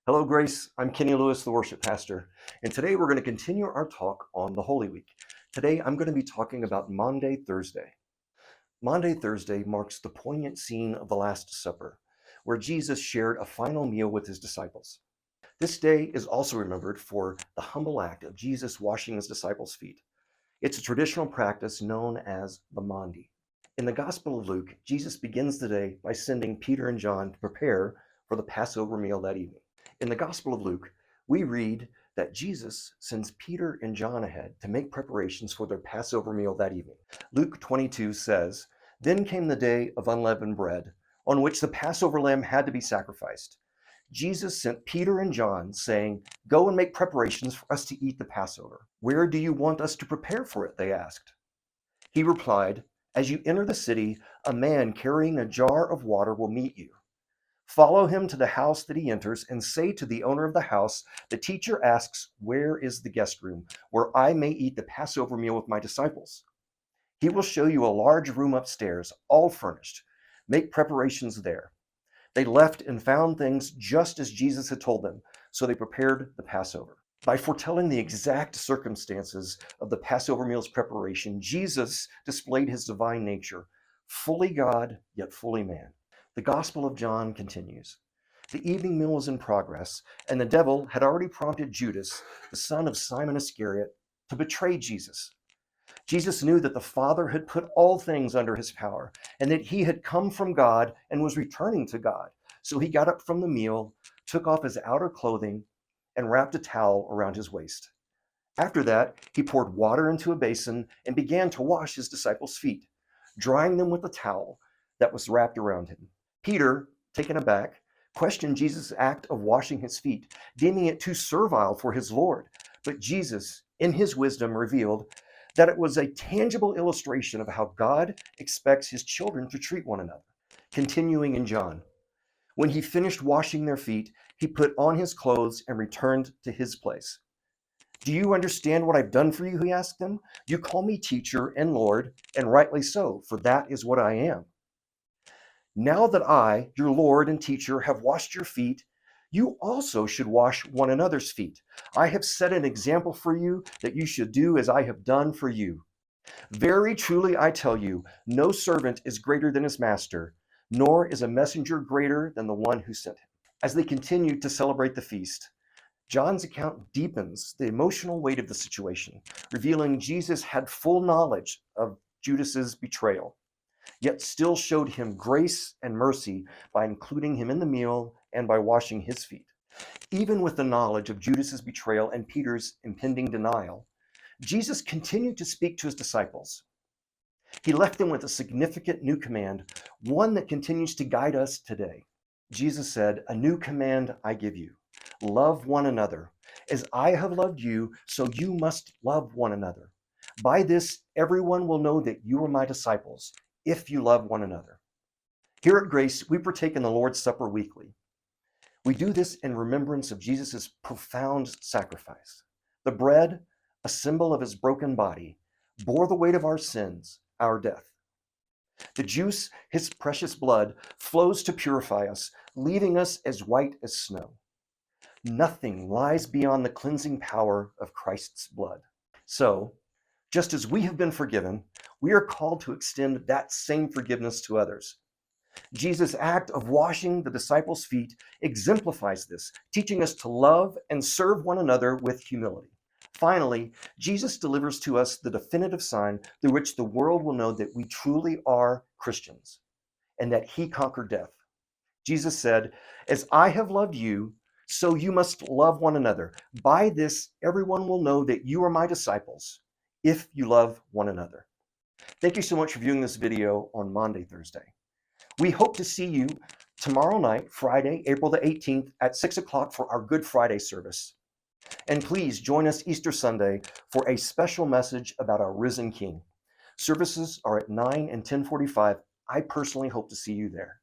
Hello, Grace. I'm Kenny Lewis, the worship pastor, and today we're going to continue our talk on the Holy Week. Today I'm going to be talking about Maundy Thursday. Maundy Thursday marks the poignant scene of the Last Supper, where Jesus shared a final meal with his disciples. This day is also remembered for the humble act of Jesus washing his disciples' feet. It's a traditional practice known as the Maundy. In the Gospel of Luke, Jesus begins the day by sending Peter and John to prepare for the Passover meal that evening. In the Gospel of Luke, we read that Jesus sends Peter and John ahead to make preparations for their Passover meal that evening. Luke 22 says, "Then came the day of unleavened bread, on which the Passover lamb had to be sacrificed. Jesus sent Peter and John, saying, 'Go and make preparations for us to eat the Passover.' 'Where do you want us to prepare for it?' they asked. He replied, 'As you enter the city, a man carrying a jar of water will meet you. Follow him to the house that he enters and say to the owner of the house, "The teacher asks, where is the guest room, where I may eat the Passover meal with my disciples?" He will show you a large room upstairs, all furnished. Make preparations there.' They left and found things just as Jesus had told them, so they prepared the Passover." By foretelling the exact circumstances of the Passover meal's preparation, Jesus displayed his divine nature, fully God, yet fully man. The Gospel of John continues. The evening meal was in progress, and the devil had already prompted Judas, the son of Simon Iscariot, to betray Jesus. Jesus knew that the Father had put all things under his power, and that he had come from God and was returning to God. So he got up from the meal, took off his outer clothing, and wrapped a towel around his waist. After that, he poured water into a basin and began to wash his disciples' feet, drying them with the towel that was wrapped around him. Peter, taken aback, questioned Jesus' act of washing his feet, deeming it too servile for his Lord. But Jesus, in his wisdom, revealed that it was a tangible illustration of how God expects his children to treat one another. Continuing in John, when he finished washing their feet, he put on his clothes and returned to his place. "Do you understand what I've done for you?" he asked them. "You call me teacher and Lord, and rightly so, for that is what I am. Now that I, your Lord and teacher, have washed your feet, you also should wash one another's feet. I have set an example for you that you should do as I have done for you. Very truly I tell you, no servant is greater than his master, nor is a messenger greater than the one who sent him." As they continued to celebrate the feast, John's account deepens the emotional weight of the situation, revealing Jesus had full knowledge of Judas's betrayal, yet still showed him grace and mercy by including him in the meal and by washing his feet. Even with the knowledge of Judas's betrayal and Peter's impending denial, Jesus continued to speak to his disciples. He left them with a significant new command, one that continues to guide us today. Jesus said, "A new command I give you. Love one another. As I have loved you, so you must love one another. By this, everyone will know that you are my disciples, if you love one another." Here at Grace, we partake in the Lord's Supper weekly. We do this in remembrance of Jesus' profound sacrifice. The bread, a symbol of his broken body, bore the weight of our sins, our death. The juice, his precious blood, flows to purify us, leaving us as white as snow. Nothing lies beyond the cleansing power of Christ's blood. So, just as we have been forgiven, we are called to extend that same forgiveness to others. Jesus' act of washing the disciples' feet exemplifies this, teaching us to love and serve one another with humility. Finally, Jesus delivers to us the definitive sign through which the world will know that we truly are Christians and that he conquered death. Jesus said, "As I have loved you, so you must love one another. By this, everyone will know that you are my disciples, if you love one another." Thank you so much for viewing this video on Maundy Thursday. We hope to see you tomorrow night, Friday, April the 18th at 6 o'clock for our Good Friday service. And please join us Easter Sunday for a special message about our risen King. Services are at 9 and 10:45. I personally hope to see you there.